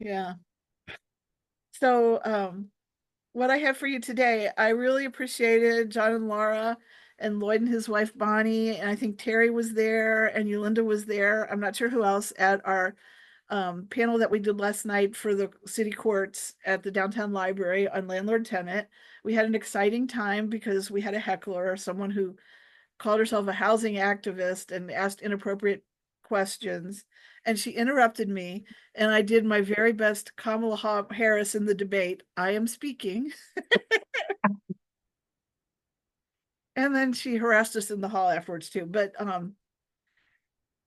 Yeah. So, what I have for you today, I really appreciated John and Laura and Lloyd and his wife Bonnie, and I think Terry was there and Yolanda was there. I'm not sure who else at our panel that we did last night for the city courts at the downtown library on landlord tenant. We had an exciting time because we had a heckler, someone who called herself a housing activist and asked inappropriate questions. And she interrupted me, and I did my very best Kamala Harris in the debate. I am speaking. And then she harassed us in the hall afterwards too. But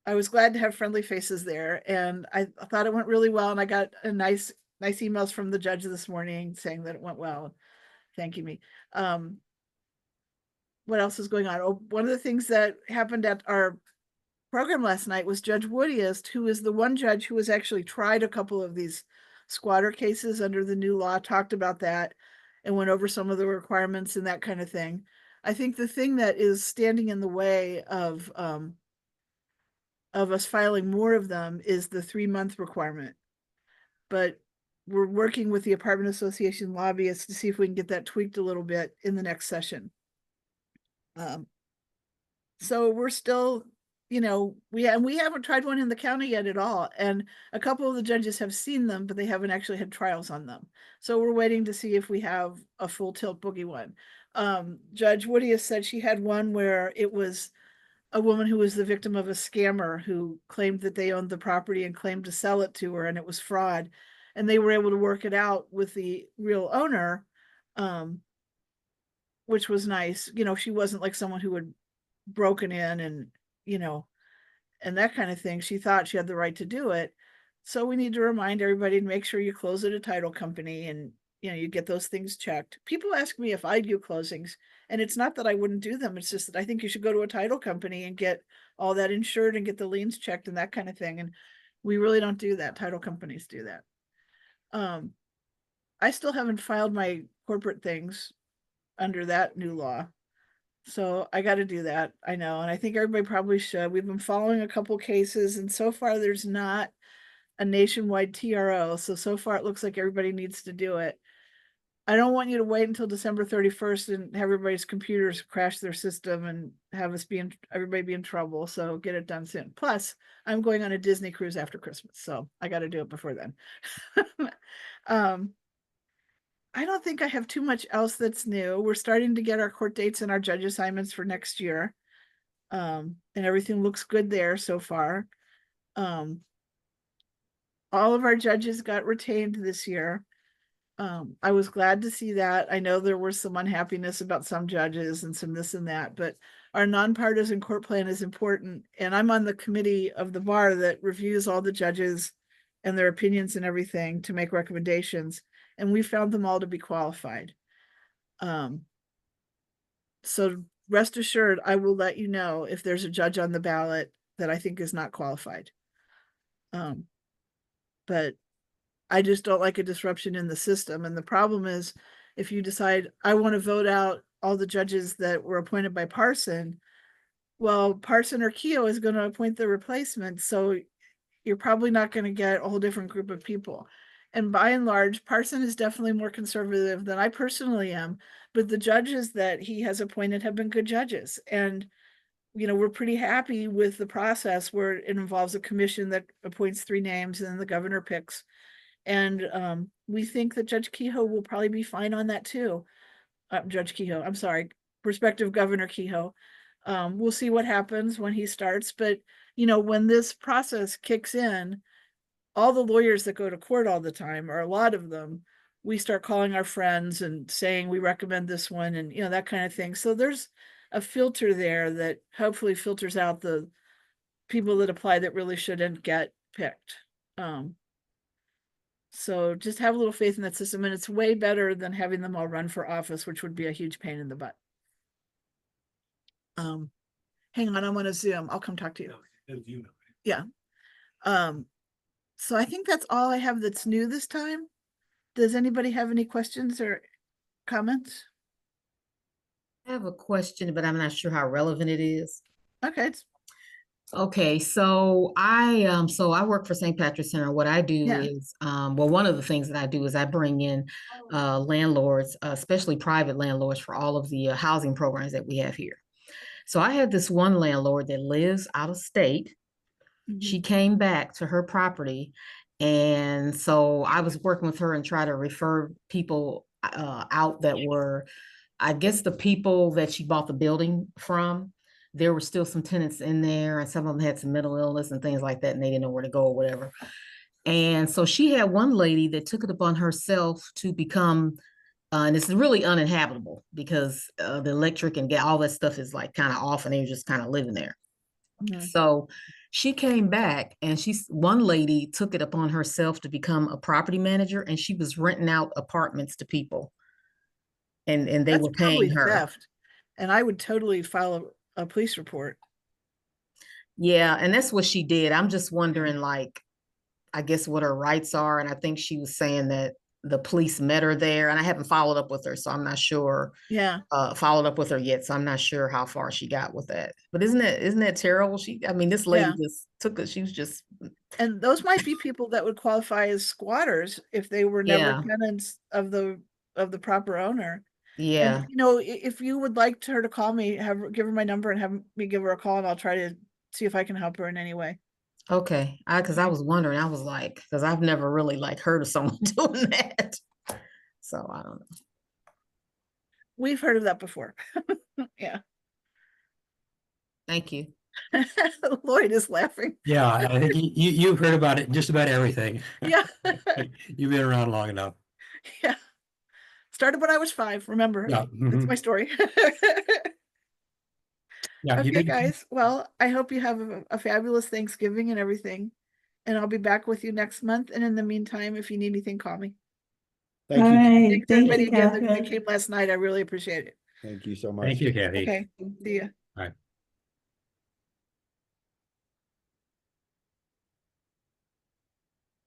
I was glad to have friendly faces there, and I thought it went really well. And I got a nice emails from the judge this morning saying that it went well, thanking me. What else is going on? Oh, one of the things that happened at our program last night was Judge Woodiest, who is the one judge who has actually tried a couple of these squatter cases under the new law, talked about that and went over some of the requirements and that kind of thing. I think the thing that is standing in the way of us filing more of them is the 3-month requirement. But we're working with the Apartment Association lobbyists to see if we can get that tweaked a little bit in the next session. So we're still, we haven't tried one in the county yet at all. And a couple of the judges have seen them, but they haven't actually had trials on them. So we're waiting to see if we have a full tilt boogie one. Judge Woody has said she had one where it was a woman who was the victim of a scammer who claimed that they owned the property and claimed to sell it to her, and it was fraud. And they were able to work it out with the real owner, which was nice. She wasn't like someone who had broken in and, and that kind of thing. She thought she had the right to do it. So we need to remind everybody to make sure you close at a title company and, you get those things checked. People ask me if I do closings, and it's not that I wouldn't do them. It's just that I think you should go to a title company and get all that insured and get the liens checked and that kind of thing. And we really don't do that. Title companies do that. I still haven't filed my corporate things under that new law. So I got to do that. I know. And I think everybody probably should. We've been following a couple cases, and so far there's not a nationwide TRO. So far it looks like everybody needs to do it. I don't want you to wait until December 31st and have everybody's computers crash their system and have everybody be in trouble. So get it done soon. Plus, I'm going on a Disney cruise after Christmas, so I got to do it before then. I don't think I have too much else that's new. We're starting to get our court dates and our judge assignments for next year. And everything looks good there so far. All of our judges got retained this year. I was glad to see that. I know there was some unhappiness about some judges and some this and that, but our nonpartisan court plan is important. And I'm on the committee of the bar that reviews all the judges and their opinions and everything to make recommendations. And we found them all to be qualified. So rest assured, I will let you know if there's a judge on the ballot that I think is not qualified. But I just don't like a disruption in the system. And the problem is, if you decide I want to vote out all the judges that were appointed by Parson, well, Parson or Keogh is going to appoint the replacement. So you're probably not going to get a whole different group of people. And by and large, Parson is definitely more conservative than I personally am, but the judges that he has appointed have been good judges. And, we're pretty happy with the process where it involves a commission that appoints 3 names and then the governor picks. And we think that Judge Kehoe will probably be fine on that too. Judge Kehoe, I'm sorry, prospective Governor Kehoe. We'll see what happens when he starts. But, when this process kicks in, all the lawyers that go to court all the time, or a lot of them, we start calling our friends and saying we recommend this one and, that kind of thing. So there's a filter there that hopefully filters out the people that apply that really shouldn't get picked. So just have a little faith in that system, and it's way better than having them all run for office, which would be a huge pain in the butt. Hang on, I'm on a Zoom. I'll come talk to you. Yeah. So I think that's all I have that's new this time. Does anybody have any questions or comments? I have a question, but I'm not sure how relevant it is. Okay. Okay, so I work for St. Patrick's Center. What I do Yeah. is well, one of the things that I do is I bring in landlords, especially private landlords, for all of the housing programs that we have here. So I had this one landlord that lives out of state. Mhm. She came back to her property, and so I was working with her and try to refer people out that were, I guess, the people that she bought the building from. There were still some tenants in there, and some of them had some mental illness and things like that, and they didn't know where to go or whatever. And so she had one lady that took it upon herself to become, and it's really uninhabitable because the electric and all that stuff is like kind of off, and they're just kind of living there. Mhm. So she came back, and one lady took it upon herself to become a property manager, and she was renting out apartments to people, and they That's were paying probably her. theft, and I would totally file a police report. Yeah, and that's what she did. I'm just wondering, like, I guess what her rights are. And I think she was saying that the police met her there, and I haven't followed up with her, so I'm not sure. Yeah, Followed up with her yet, so I'm not sure how far she got with that. But isn't that terrible? I mean, this lady yeah. just took it. She was just, And those might be people that would qualify as squatters if they were never yeah, tenants of the proper owner. And, yeah. you know, if you would like her to call me, give her my number and have me give her a call, and I'll try to see if I can help her in any way. Okay, because I Okay. was wondering, I was like, because I've never really like heard of someone doing that, so I don't know. We've heard of that before. Yeah. Thank you. Lloyd is laughing. Yeah, I think you've heard about it, just about everything. Yeah. You've been around long enough. Yeah. Started when I was 5, remember? Yeah. That's Mhm. my story. Yeah, you Okay, did. guys. Well, I hope you have a fabulous Thanksgiving and everything. And I'll be back with you next month. And in the meantime, if you need anything, call me. All Thank you. right. Thanks Thank everybody you, again that Catherine. came last night. I really appreciate it. Thank you so much. Thank you, Kathy. Okay, see ya. All right.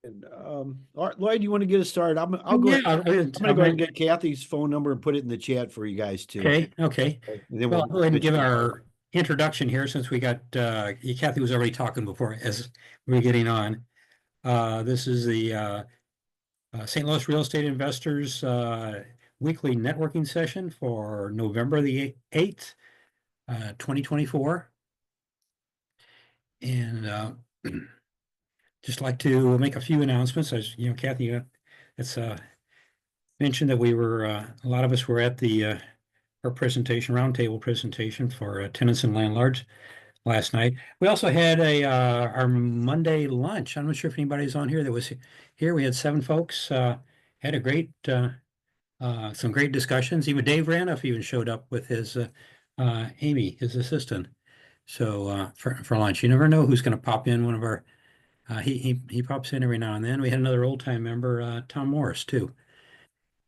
And all right, Lloyd, you want to get us started? I'll go. Yeah, I'm gonna go ahead and get Kathy's phone number and put it in the chat for you guys too. okay, okay. And then Well, I'll go ahead and switch give it. our introduction here since we got Kathy was already talking before as we were getting on. This is the St. Louis Real Estate Investors weekly networking session for November the 8th, 2024. And just like to make a few announcements. As you know, Kathy, it's mentioned that we were a lot of us were at the our presentation, roundtable presentation for tenants and landlords last night. We also had our Monday lunch. I'm not sure if anybody's on here that was here. We had 7 folks. Had a great some great discussions. Even Dave Ranoff even showed up with his Amy, his assistant. So for lunch, you never know who's going to pop in. One of our he pops in every now and then. We had another old time member, Tom Morris, too.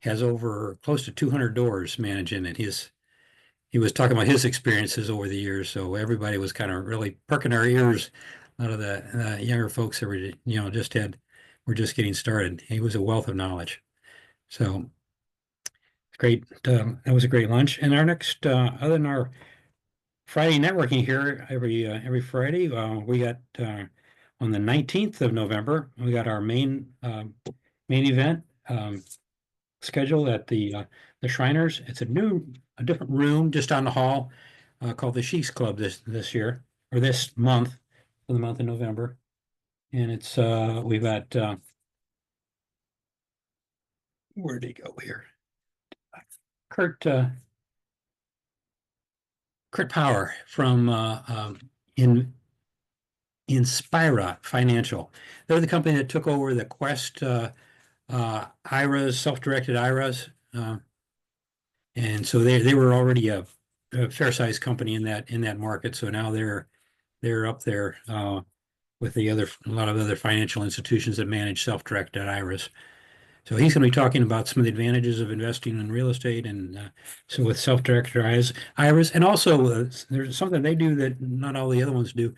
Has over close to 200 doors managing it. He was talking about his experiences over the years, so everybody was kind of really perking our ears. A lot of the younger folks that were, were just getting started. He was a wealth of knowledge. So great. That was a great lunch. And our next, other than our Friday networking here every Friday. We got on the 19th of November, we got our main event scheduled at the Shriners. It's a different room just down the hall called the Sheiks Club this year or this month for the month of November. And it's we've got where did he go here? Kurt Kurt Power from Inspira Financial. They're the company that took over the Quest IRAs, self-directed IRAs, and so they were already a fair-sized company in that market. So now they're up there with a lot of other financial institutions that manage self-directed IRAs. So he's going to be talking about some of the advantages of investing in real estate and so with self-directed IRAs, and also there's something they do that not all the other ones do.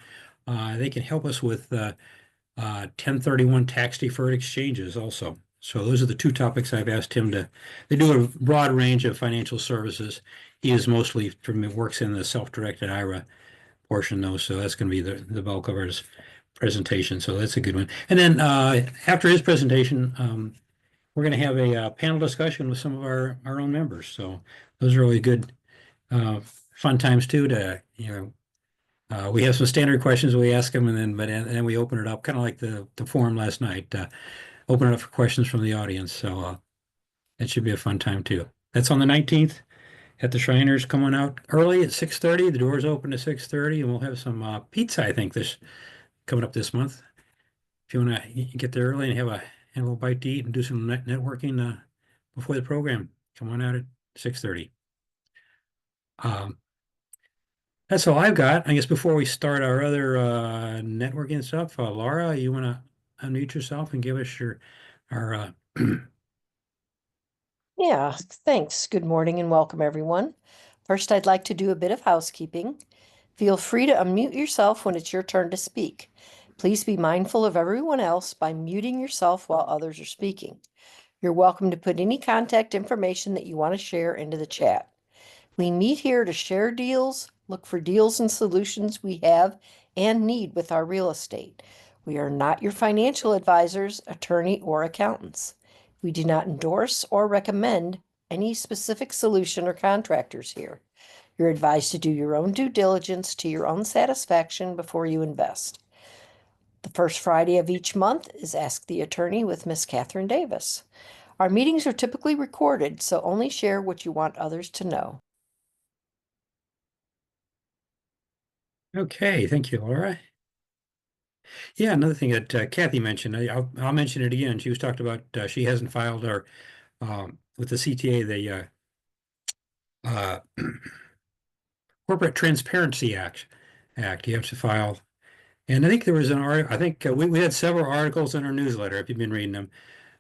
They can help us with 1031 tax deferred exchanges also. So those are the 2 topics I've asked him to. They do a broad range of financial services. He is mostly works in the self-directed IRA portion though, so that's going to be the bulk of his presentation. So that's a good one. And then after his presentation, we're going to have a panel discussion with some of our own members. So those are really good, fun times too. We have some standard questions we ask them, and then we open it up, kind of like the forum last night. Open it up for questions from the audience. So that should be a fun time too. That's on the 19th at the Shriners. Coming out early at 6:30. The doors open at 6:30, and we'll have some pizza, I think, coming up this month. If you want to get there early and have a little bite to eat and do some networking before the program, come on out at 6:30. That's all I've got. I guess before we start our other networking stuff, Laura, you want to unmute yourself and give us our Yeah, thanks. Good morning and welcome, everyone. First, I'd like to do a bit of housekeeping. Feel free to unmute yourself when it's your turn to speak. Please be mindful of everyone else by muting yourself while others are speaking. You're welcome to put any contact information that you want to share into the chat. We meet here to share deals, look for deals and solutions we have and need with our real estate. We are not your financial advisors, attorney, or accountants. We do not endorse or recommend any specific solution or contractors here. You're advised to do your own due diligence to your own satisfaction before you invest. The first Friday of each month is Ask the Attorney with Miss Katharyn Davis. Our meetings are typically recorded, so only share what you want others to know. Okay, thank you, Laura. Yeah, another thing that Kathy mentioned, I'll mention it again. She was talked about she hasn't filed her with the CTA the Corporate Transparency Act. You have to file, and I think there was an article. I think we had several articles in our newsletter, if you've been reading them,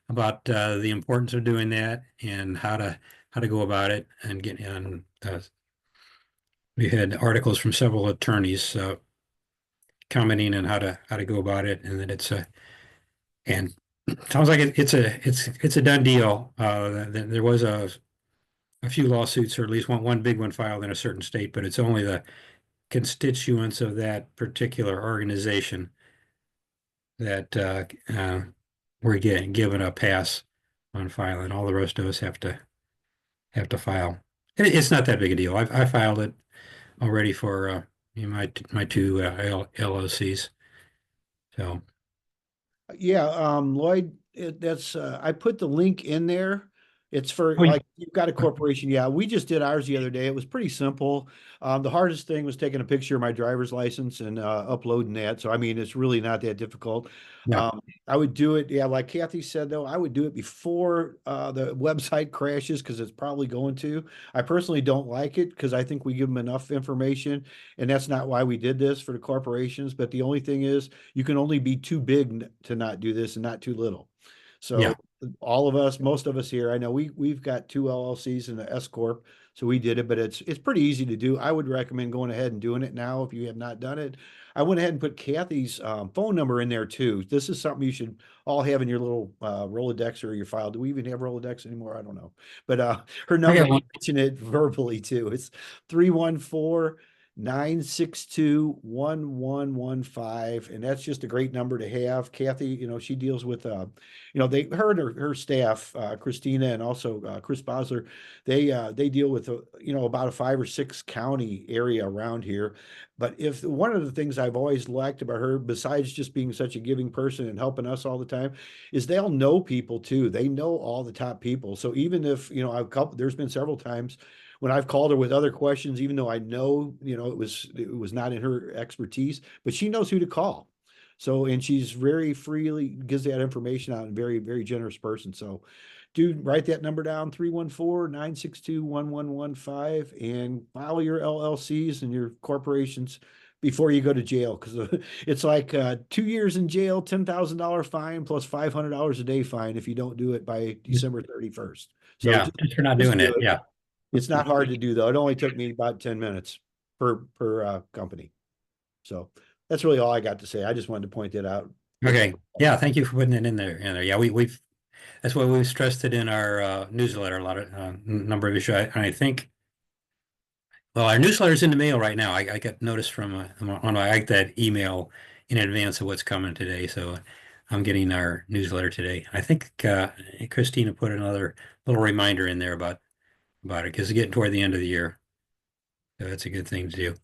about the importance of doing that and how to go about it and get in. We had articles from several attorneys commenting on how to go about it, and that it's and sounds like it's a done deal. There was a few lawsuits, or at least one big one filed in a certain state, but it's only the constituents of that particular organization that we're given a pass on filing. All the rest of us have to file. It's not that big a deal. I filed it already for my two LLCs. So Yeah, Lloyd, that's, I put the link in there. It's for, Oh, like, you've got a corporation. Yeah, we just did ours the other day. It was pretty simple. The hardest thing was taking a picture of my driver's license and uploading that. So, I mean, it's really not that difficult. Yeah. I would do it. Yeah, like Kathy said, though, I would do it before the website crashes, because it's probably going to. I personally don't like it because I think we give them enough information, and that's not why we did this for the corporations. But the only thing is, you can only be too big to not do this and not too little. So Yeah. all of us, most of us here, I know we've got two LLCs and an S corp, so we did it. But it's pretty easy to do. I would recommend going ahead and doing it now if you have not done it. I went ahead and put Kathy's phone number in there too. This is something you should all have in your little Rolodex or your file. Do we even have Rolodex anymore? I don't know. But her number, I mentioned it verbally too. It's 314-962-1115, and that's just a great number to have. Kathy, she deals with her and her staff, Christina and also Chris Bosler, they deal with about a 5 or 6 county area around here. But if one of the things I've always liked about her, besides just being such a giving person and helping us all the time, is they'll know people too. They know all the top people. So even if there's been several times when I've called her with other questions, even though I know it was not in her expertise, but she knows who to call. So, and she's very freely gives that information out, and very, very generous person. So write that number down, 314-962-1115, and file your LLCs and your corporations before you go to jail. Because it's like 2 years in jail, $10,000 fine, plus $500 a day fine if you don't do it by December 31st. So yeah, just for not doing it. Yeah. It's not hard to do, though. It only took me about 10 minutes per company. So that's really all I got to say. I just wanted to point that out. Okay. Yeah. Thank you for putting it in there. Yeah. That's why we've stressed it in our newsletter, a lot of number of issues. I think Well, our newsletter's in the mail right now. I got notice from I got that email in advance of what's coming today, so I'm getting our newsletter today. I think Christina put another little reminder in there about it because it's getting toward the end of the year, so that's a good thing to do.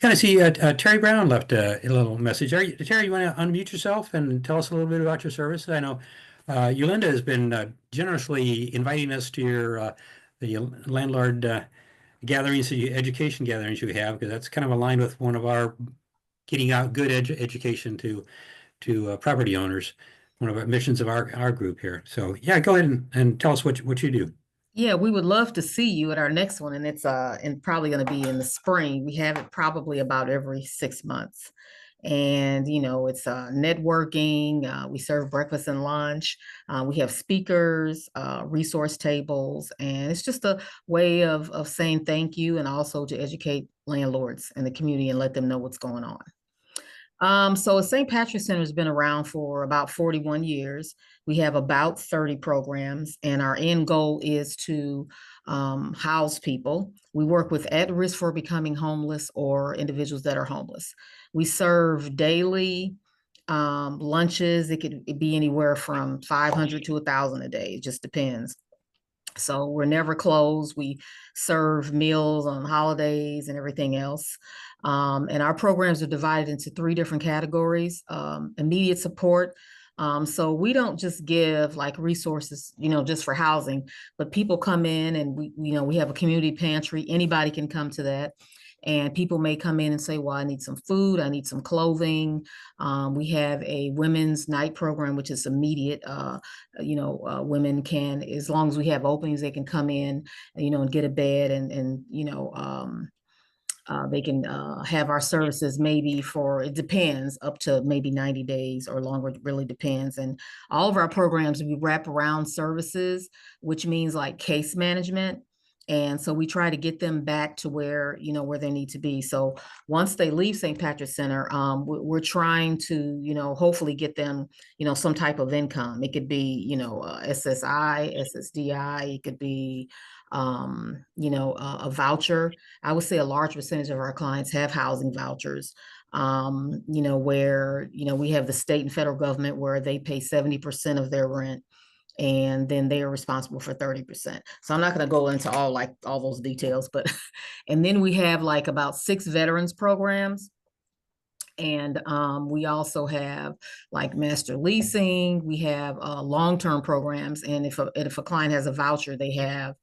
And I see Terry Brown left a little message. Terry, you want to unmute yourself and tell us a little bit about your service? I know Yolanda has been generously inviting us to your the landlord gatherings, education gatherings you have, because that's kind of aligned with one of our getting out good education to property owners, one of our missions of our group here. So yeah, go ahead and tell us what you do. Yeah, we would love to see you at our next one, and it's probably going to be in the spring. We have it probably about every 6 months. And it's networking. We serve breakfast and lunch. We have speakers, resource tables, and it's just a way of saying thank you, and also to educate landlords in the community and let them know what's going on. So St. Patrick's Center has been around for about 41 years. We have about 30 programs, and our end goal is to house people. We work with at risk for becoming homeless or individuals that are homeless. We serve daily lunches. It could be anywhere from 500 to 1,000 a day. It just depends. So we're never closed. We serve meals on holidays and everything else. And our programs are divided into 3 different categories. Immediate support. So we don't just give like resources, just for housing, but people come in and we have a community pantry. Anybody can come to that. And people may come in and say, well, I need some food, I need some clothing. We have a women's night program, which is immediate. Women can, as long as we have openings, they can come in, and get a bed and they can have our services maybe for, it depends, up to maybe 90 days or longer. It really depends. And all of our programs, we wrap around services, which means like case management. And so we try to get them back to where they need to be. So once they leave St. Patrick's Center, we're trying to, hopefully get them, some type of income. It could be, SSI, SSDI, it could be, a voucher. I would say a large percentage of our clients have housing vouchers, where, we have the state and federal government where they pay 70% of their rent, and then they are responsible for 30%. So I'm not going to go into all those details, but, and then we have like about 6 veterans programs. And we also have like master leasing. We have long-term programs. And if a client has a voucher, they can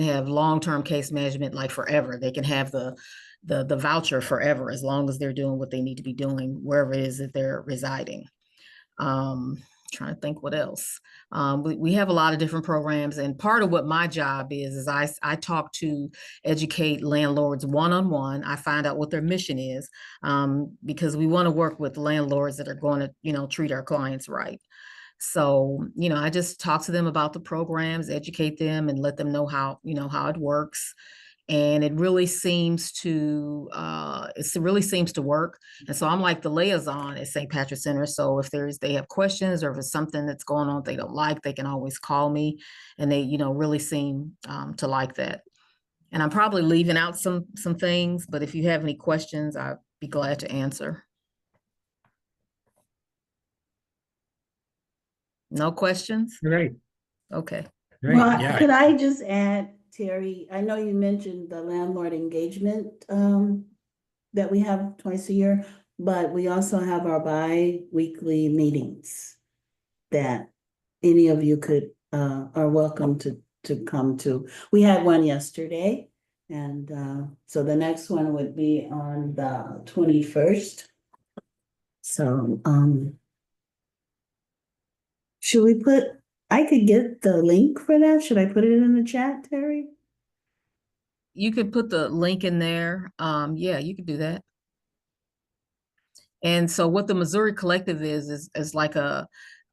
have long-term case management, like forever. They can have the voucher forever, as long as they're doing what they need to be doing wherever it is that they're residing. Trying to think what else. We have a lot of different programs, and part of what my job is I talk to educate landlords one-on-one. I find out what their mission is, because we want to work with landlords that are going to, treat our clients right. So, I just talk to them about the programs, educate them, and let them know how it works. And it really seems to work. And so I'm like the liaison at St. Patrick's Center. So if they have questions, or if it's something that's going on they don't like, they can always call me, and they really seem to like that. And I'm probably leaving out some things, but if you have any questions, I'd be glad to answer. No questions? Great. Okay. Great. Well, Yeah. could I just add, Terry, I know you mentioned the landlord engagement that we have twice a year, but we also have our bi-weekly meetings that any of you are welcome to come to. We had one yesterday, and so the next one would be on the 21st. So should we I could get the link for that. Should I put it in the chat, Terry? You could put the link in there. Yeah, you could do that. And so what the Missouri Collective is like a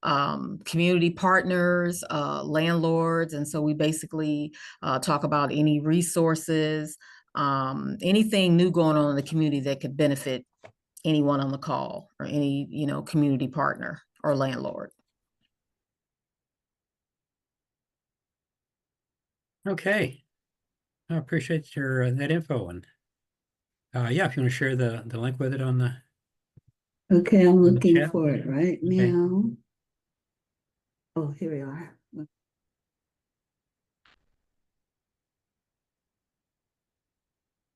community partners, landlords. And so we basically talk about any resources, anything new going on in the community that could benefit anyone on the call, or any, community partner or landlord. Okay. I appreciate your that info and yeah, if you want to share the link with it on the Okay, I'm the looking chat. for it right Okay. now. Oh, here we are.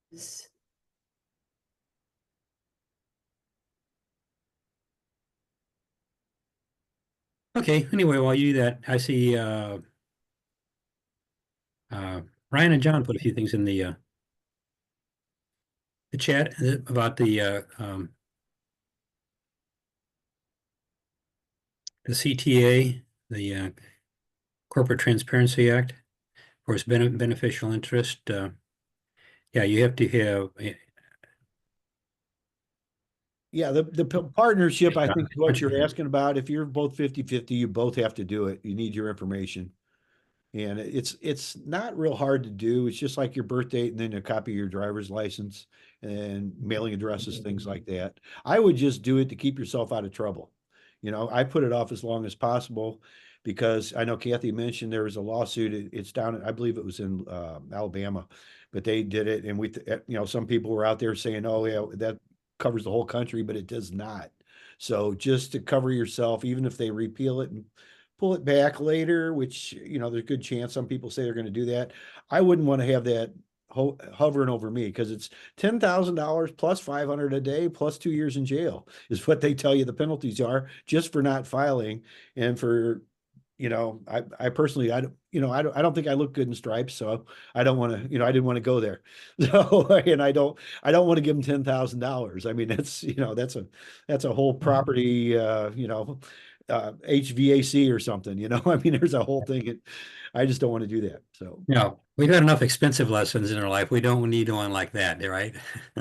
Yes. Okay. Anyway, while you do that, I see Ryan and John put a few things in the chat about the CTA, the Corporate Transparency Act, of course, beneficial interest. Yeah, you have to have. Yeah, the partnership, I Yeah. think is what you're asking about. If you're both 50-50, you both have to do it. You need your information. And it's not real hard to do. It's just like your birth date and then a copy of your driver's license and mailing addresses, things like that. I would just do it to keep yourself out of trouble. You know, I put it off as long as possible because I know Kathy mentioned there was a lawsuit. It's down, I believe it was in Alabama, but they did it. And some people were out there saying, oh, yeah, that covers the whole country, but it does not. So just to cover yourself, even if they repeal it and pull it back later, which, there's a good chance some people say they're going to do that. I wouldn't want to have that hovering over me because it's $10,000 plus 500 a day plus 2 years in jail is what they tell you the penalties are just for not filing. And for, I personally, I don't think I look good in stripes, so I don't want to, I didn't want to go there. So, and I don't want to give them $10,000. I mean, that's a whole property, HVAC or something, I mean, there's a whole thing. I just don't want to do that. So, Yeah, we've had enough expensive lessons in our life. We don't need one like that, right?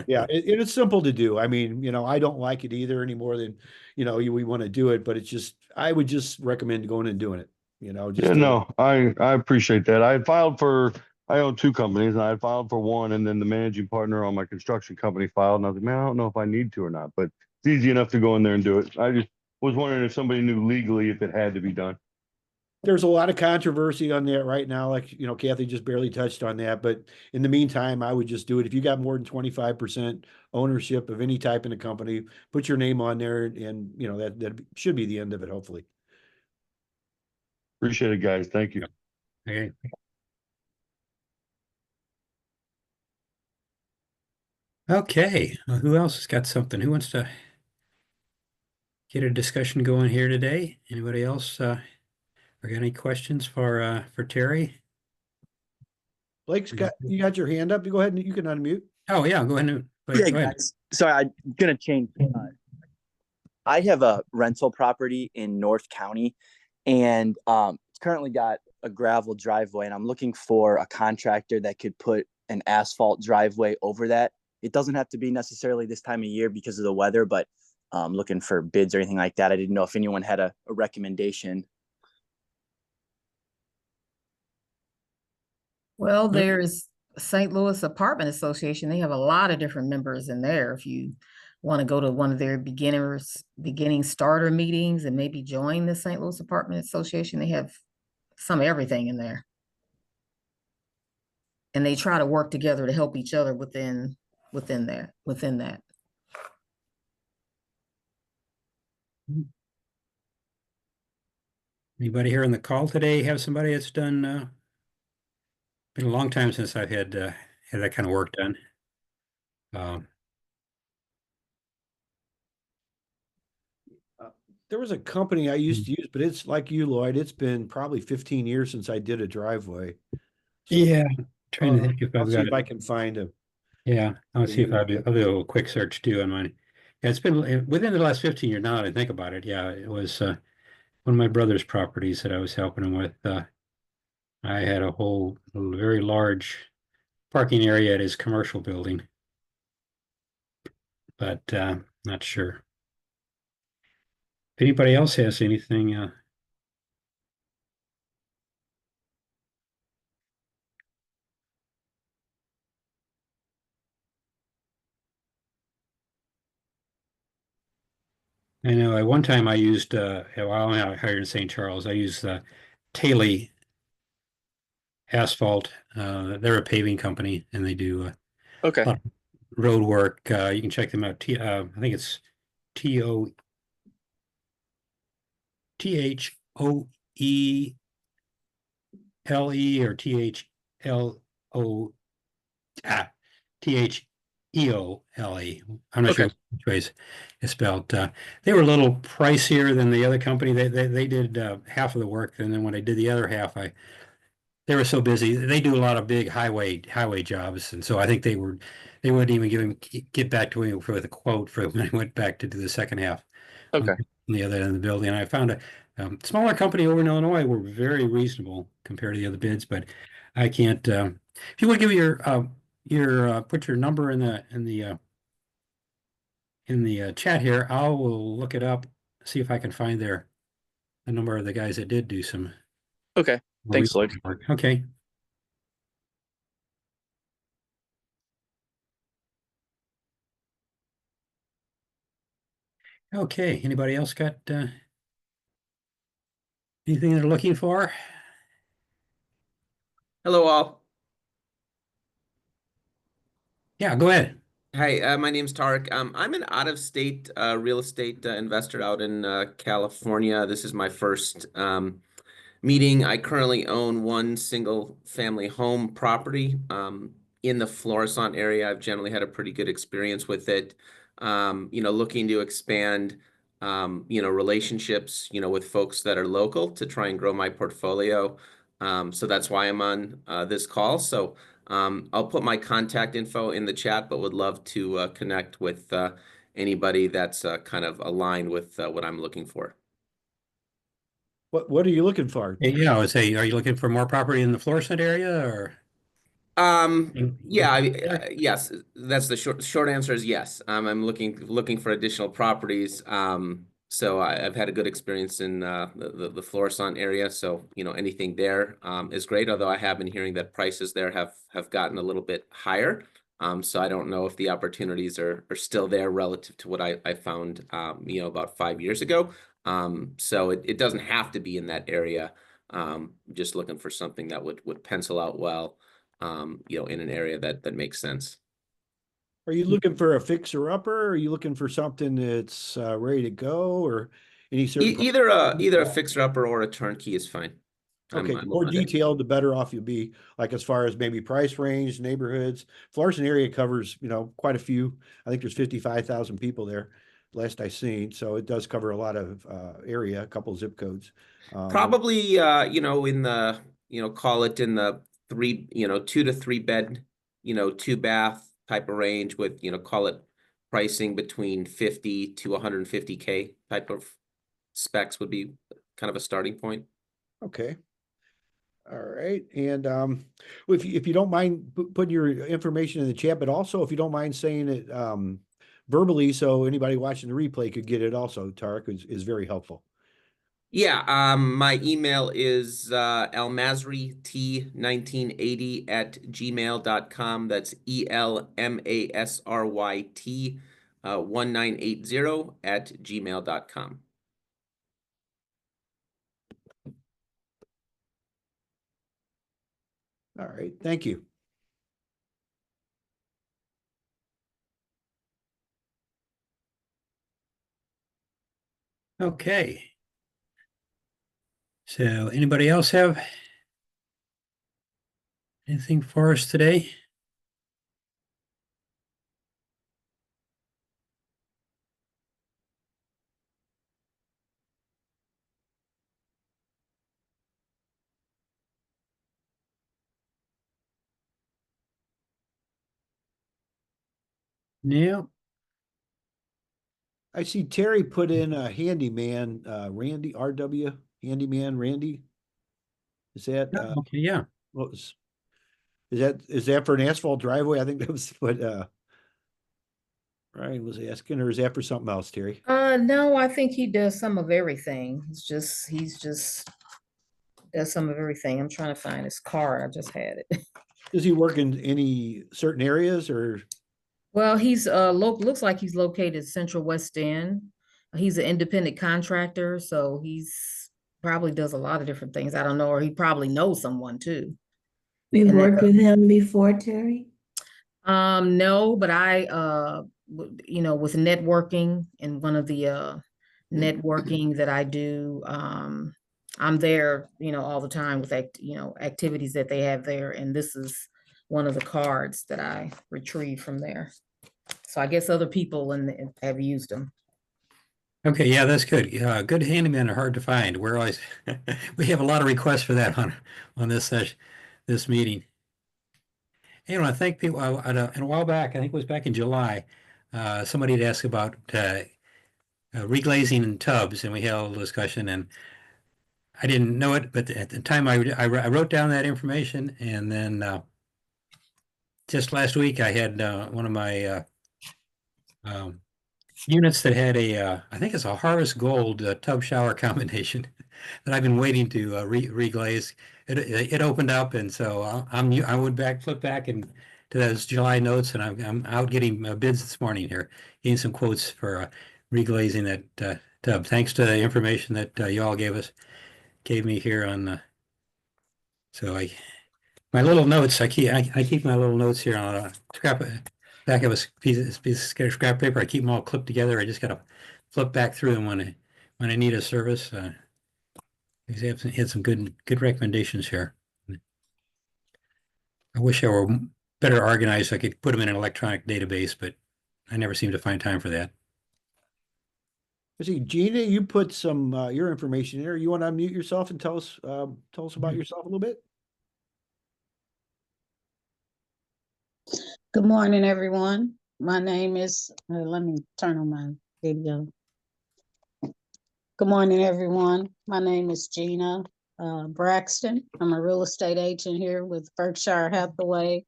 yeah, it's simple to do. I mean, I don't like it either any more than, we want to do it, but I would just recommend going and doing it, just Yeah, to, no, I appreciate that. I own two companies and I filed for one and then the managing partner on my construction company filed and I was like, man, I don't know if I need to or not, but it's easy enough to go in there and do it. I just was wondering if somebody knew legally if it had to be done. there's a lot of controversy on that right now. Like, Kathy just barely touched on that, but in the meantime, I would just do it. If you got more than 25% ownership of any type in a company, put your name on there and, that should be the end of it, hopefully. Appreciate it, guys. Thank you. Okay. Okay, well, who else has got something? Who wants to get a discussion going here today? Anybody else or got any questions for Terry? Blake, you got your hand up? You go ahead and you can unmute. Oh yeah, go ahead. Go Yeah, ahead. guys. Sorry, I'm gonna change. I have a rental property in North County, and it's currently got a gravel driveway, and I'm looking for a contractor that could put an asphalt driveway over that. It doesn't have to be necessarily this time of year because of the weather, but looking for bids or anything like that. I didn't know if anyone had a recommendation. Well, there's St. Louis Apartment Association. They have a lot of different members in there. If you want to go to one of their beginning starter meetings and maybe join the St. Louis Apartment Association, they have some everything in there. And they try to work together to help each other within that. Anybody here on the call today have somebody that's done been a long time since I've had that kind of work done. There was a company I used to use, but it's like you, Lloyd. It's been probably 15 years since I did a driveway. So, Yeah, trying to think if I'll I've see got if I it. can find a. Yeah, I'll see if I'll do a little quick search too on mine. Yeah, it's been within the last 15 years now that I think about it. Yeah, it was one of my brother's properties that I was helping him with. I had a very large parking area at his commercial building, but not sure. If anybody else has anything, I know at one time I used, while I'm out here in St. Charles, I used Taley asphalt. They're a paving company and they do Okay. a lot of road work. You can check them out. I think it's THOELE or THEOLE. I'm not sure Okay. which way it's spelled. They were a little pricier than the other company. They did half of the work, and then when I did the other half, they were so busy. They do a lot of big highway jobs, and so I think they wouldn't even get back to me with a quote for when I went back to do the second half on Okay. the other end of the building. And I found a smaller company over in Illinois were very reasonable compared to the other bids, but I can't. If you would give me your put your number in the chat here, I will look it up, see if I can find the number of the guys that did do some Okay. Thanks, Luke. work. Okay. Okay. Anybody else got anything they're looking for? Hello, all. Yeah, go ahead. Hi, my name's Tarek. I'm an out-of-state real estate investor out in California. This is my first meeting. I currently own one single-family home property in the Florissant area. I've generally had a pretty good experience with it. Looking to expand, relationships, with folks that are local to try and grow my portfolio. So that's why I'm on this call. So I'll put my contact info in the chat, but would love to connect with anybody that's kind of aligned with what I'm looking for. What are you looking for? Yeah, I would say, are you looking for more property in the Florissant area or? Yeah, yes, that's the short answer is yes. I'm looking for additional properties. So I've had a good experience in the Florissant area. So, anything there is great. Although I have been hearing that prices there have gotten a little bit higher. So I don't know if the opportunities are still there relative to what I found, about 5 years ago. So it doesn't have to be in that area. Just looking for something that would pencil out well. In an area that makes sense. Are you looking for a fixer upper? Or are you looking for something that's ready to go, or any certain? Either a fixer upper or a turnkey is fine. Okay, I'm more open to that. detailed, the better off you'll be, like as far as maybe price range, neighborhoods. Florissant area covers, quite a few. I think there's 55,000 people there, last I seen. So it does cover a lot of area, a couple zip codes. Probably in the call it in the 2 to 3 bed, 2 bath type of range with call it pricing between 50 to 150K type of specs would be kind of a starting point. Okay. All right. And if you don't mind putting your information in the chat, but also if you don't mind saying it verbally so anybody watching the replay could get it also, Tarek, is very helpful. Yeah, my email is elmasryt1980@gmail.com. That's ELMASRYT 1980 @gmail.com. All right. Thank you. Okay. So anybody else have anything for us today? Yeah. I see Terry put in a handyman, Randy, RW, handyman, Randy. Is that, Okay, yeah. what was, is that for an asphalt driveway? I think that was what, Ryan was asking, or is that for something else, Terry? No, I think he does some of everything. He's just does some of everything. I'm trying to find his card. I just had it. Does he work in any certain areas or? Well, he's looks like he's located Central West End. He's an independent contractor, so he's probably does a lot of different things. I don't know, or he probably knows someone too. We've And worked with him before, Terry? No, but you know, with networking and one of the networking that I do, I'm there, you know, all the time with activities that they have there, and this is one of the cards that I retrieved from there. So I guess other people have used them. Okay, yeah, that's good. Good handymen are hard to find. We're always we have a lot of requests for that on this session, this meeting. You know, I think people in a while back, I think it was back in July, somebody had asked about reglazing in tubs, and we had a little discussion, and I didn't know it, but at the time I wrote down that information, and then just last week I had one of my units that had I think it's a Harvest Gold tub shower combination that I've been waiting to reglaze. It opened up, and so I flipped back and to those July notes, and I'm out getting bids this morning here, getting some quotes for reglazing that tub. Thanks to the information that you all gave me here on. So my little notes, I keep my little notes here on a back of a piece of scrap paper. I keep them all clipped together. I just got to flip back through them when I need a service. They had some good recommendations here. I wish I were better organized. I could put them in an electronic database, but I never seem to find time for that. Let's see, Gina, you put some your information in there. You want to unmute yourself and tell us about yourself a little bit? Good morning, everyone. My name is, let me turn on my video. Good morning, everyone. My name is Gina Braxton. I'm a real estate agent here with Berkshire Hathaway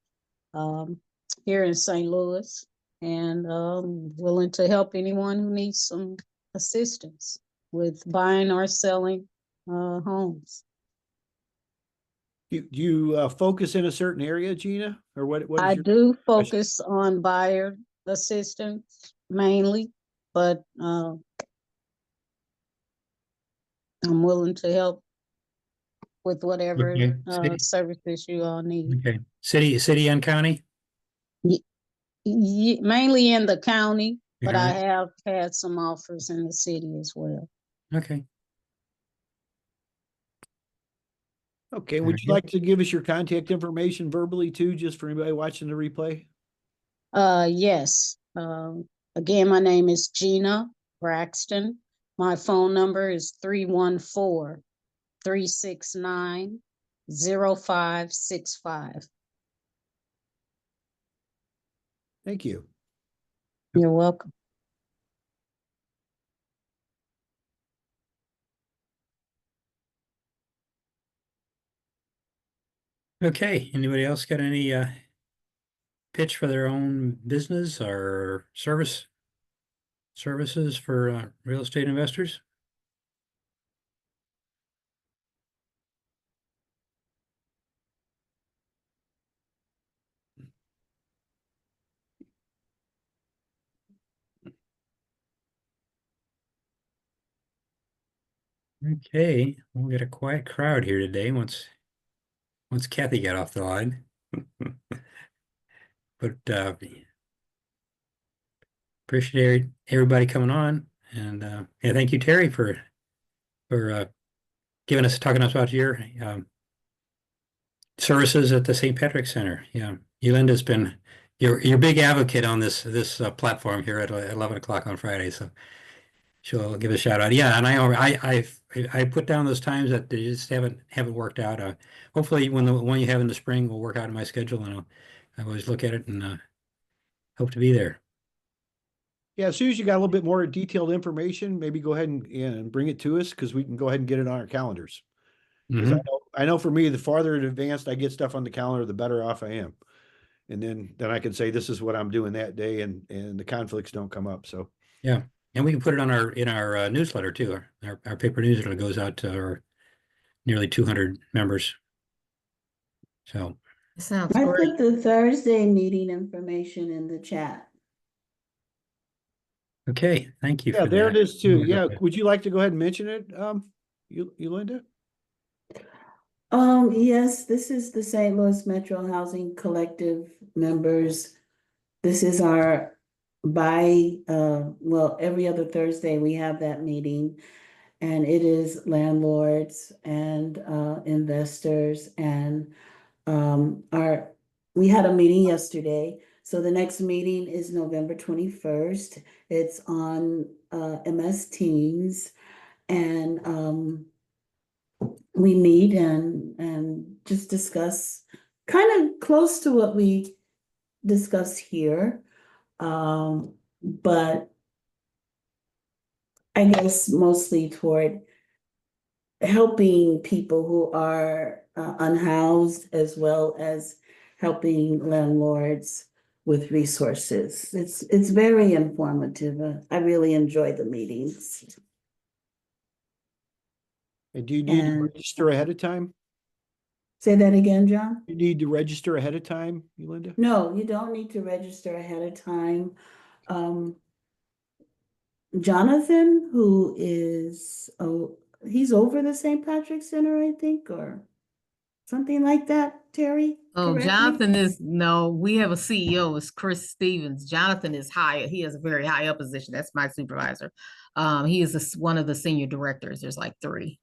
here in St. Louis, and willing to help anyone who needs some assistance with buying or selling homes. Do you focus in a certain area, Gina, or what? I do focus on buyer assistance mainly, but I'm willing to help with whatever services you all need. Okay, city and county. Mainly in the county, but I have had some offers in the city as well. Okay. Okay, would you like to give us your contact information verbally too, just for anybody watching the replay? Yes. Again, my name is Gina Braxton. My phone number is 314-369-0565. Thank you. You're welcome. Okay, anybody else got any pitch for their own business or services for real estate investors? Okay, we'll get a quiet crowd here today once Kathy got off the line. But appreciate everybody coming on, and yeah, thank you, Terry, for talking to us about your services at the St. Patrick's Center. Yeah, Yolinda's been your big advocate on this platform here at 11 o'clock on Friday, so she'll give a shout out. Yeah, and I put down those times that they just haven't worked out. Hopefully, when the one you have in the spring will work out in my schedule, and I always look at it and hope to be there. Yeah, as soon as you got a little bit more detailed information, maybe go ahead and bring it to us, because we can go ahead and get it on our calendars. Because I know for me, the farther in advance I get stuff on the calendar, the better off I am. And then I can say this is what I'm doing that day, and the conflicts don't come up. So yeah, and we can put it on in our newsletter too. Our paper newsletter goes out to our nearly 200 members. So It sounds I great. put the Thursday meeting information in the chat. okay, thank you. yeah, for there that. it is too. Yeah, would you like to go ahead and mention it, Yolinda? Yes, this is the St. Louis Metro Housing Collective members. This is our well, every other Thursday we have that meeting. And it is landlords and investors and we had a meeting yesterday. So the next meeting is November 21st. It's on MS Teams. And we meet and just discuss kind of close to what we discuss here. But I guess mostly toward helping people who are unhoused as well as helping landlords with resources. It's very informative. I really enjoy the meetings. And do you need to And register ahead of time? say that again, John? You need to register ahead of time, Linda? No, you don't need to register ahead of time. Jonathan, who is, he's over the St. Patrick's Center, I think, or something like that, Terry? Oh, correct me? Jonathan is, no, we have a CEO, it's Chris Stevens. Jonathan is high, he has a very high up position. That's my supervisor. He is one of the senior directors. There's like 3.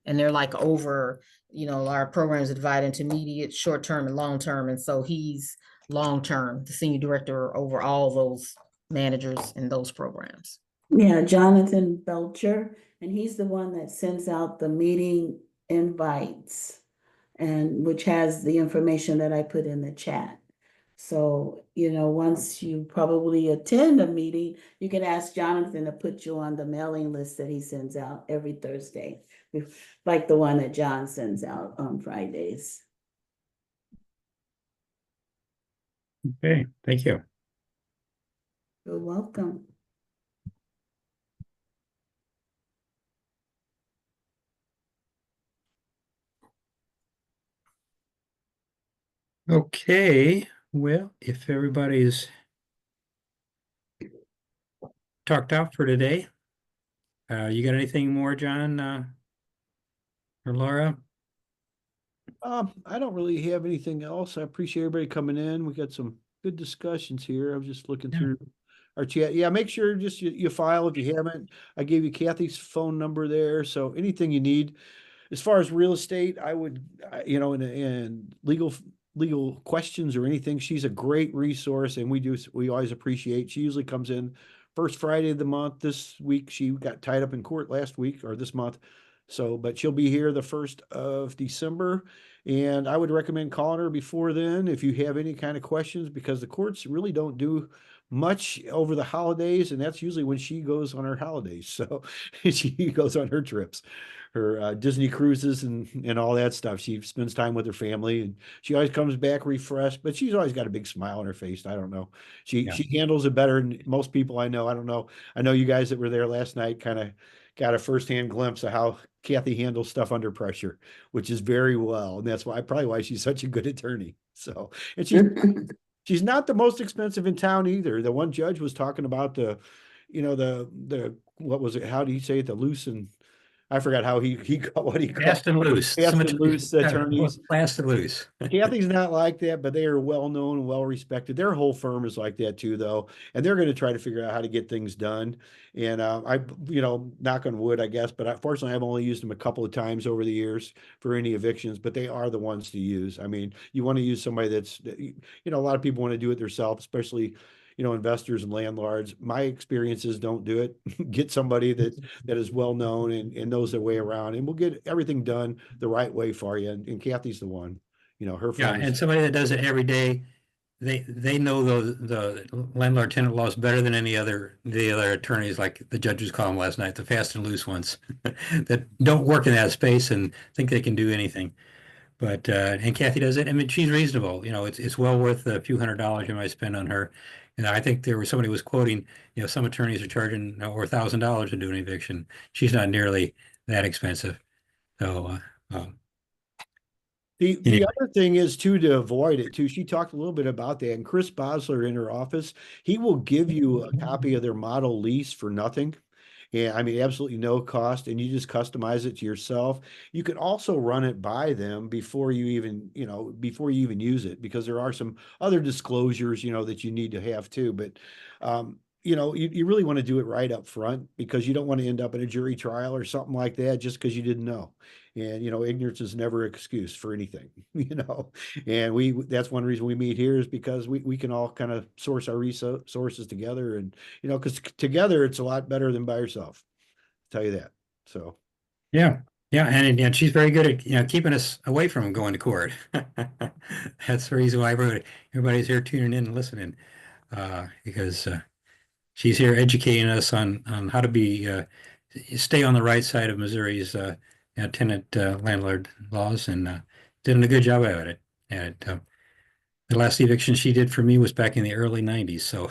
And they're like over, our programs are divided into immediate, short-term, and long-term. And so he's long-term, the senior director over all those managers in those programs. Yeah, Jonathan Belcher, and he's the one that sends out the meeting invites and which has the information that I put in the chat. So, once you probably attend a meeting, you can ask Jonathan to put you on the mailing list that he sends out every Thursday, like the one that John sends out on Fridays. Okay, thank you. You're welcome. Okay, well, if everybody's talked out for today, you got anything more, John, or Laura? I don't really have anything else. I appreciate everybody coming in. We got some good discussions here. I was just looking Yeah. through our chat. Yeah, make sure just you file if you haven't. I gave you Kathy's phone number there. So anything you need as far as real estate, I would, and legal questions or anything, she's a great resource, and we always appreciate. She usually comes in first Friday of the month. This week she got tied up in court last week or this month. So, but she'll be here the 1st of December. And I would recommend calling her before then if you have any kind of questions, because the courts really don't do much over the holidays. And that's usually when she goes on her holidays. So she goes on her trips, her Disney cruises and all that stuff. She spends time with her family, and she always comes back refreshed, but she's always got a big smile on her face. I don't know. She handles it better than most people I know. I don't know. I know you guys that were there last night kind of got a firsthand glimpse of how Kathy handles stuff under pressure, which is very well. And that's probably why she's such a good attorney. So, and she's not the most expensive in town either. The one judge was talking about the what was it? How do you say it? The loose and I forgot how he what he called Fast and loose. fast and loose attorneys. Fast and loose. Kathy's not like that, but they are well known and well respected. Their whole firm is like that too, though, and they're going to try to figure out how to get things done. And knock on wood, I guess, but fortunately, I've only used them a couple of times over the years for any evictions. But they are the ones to use. I mean, you want to use somebody that's, a lot of people want to do it themselves, especially investors and landlords. My experiences don't do it. Get somebody that is well known and knows their way around, and we'll get everything done the right way for you. And Kathy's the one. Her Yeah, firm and is, somebody that does it every day, they know the landlord tenant laws better than the other attorneys, like the judges call them last night, the fast and loose ones that don't work in that space and think they can do anything. But and Kathy does it. I mean, she's reasonable. It's well worth a few $100s you might spend on her. And I think somebody was quoting, some attorneys are charging over $1,000 to do an eviction. She's not nearly that expensive. So the anyway. other thing is too, to avoid it too. She talked a little bit about that, and Chris Bosler in her office, he will give you a copy of their model lease for nothing. And I mean, absolutely no cost, and you just customize it to yourself. You can also run it by them before you even, before you even use it, because there are some other disclosures, that you need to have too. But, you really want to do it right up front, because you don't want to end up in a jury trial or something like that just because you didn't know. And, ignorance is never an excuse for anything, and that's one reason we meet here, is because we can all kind of source our resources together, and, because together it's a lot better than by yourself. I'll tell you that. So. Yeah. Yeah. And she's very good at, keeping us away from going to court. That's the reason why everybody's here tuning in and listening, because she's here educating us on how to stay on the right side of Missouri's tenant landlord laws, and did a good job at it. And the last eviction she did for me was back in the early 90s. So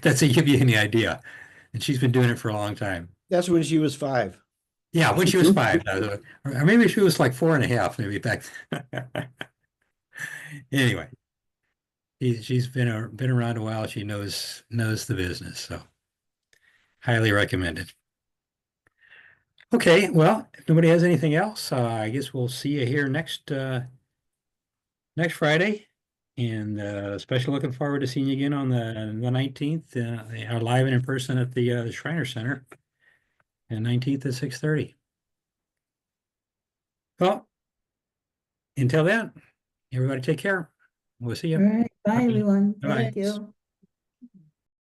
that's to give you any idea. And she's been doing it for a long time. That's when she was 5. Yeah, when she was 5, or maybe she was like 4.5, maybe back. Anyway, she's been around a while. She knows the business, so highly recommended. Okay, well, if nobody has anything else, I guess we'll see you here next Friday, and especially looking forward to seeing you again on the 19th, our live and in person at the Shriner Center, and 19th at 6:30. Well, until then, everybody take care. We'll see you. All right, bye, everyone. Bye-bye. Thank you.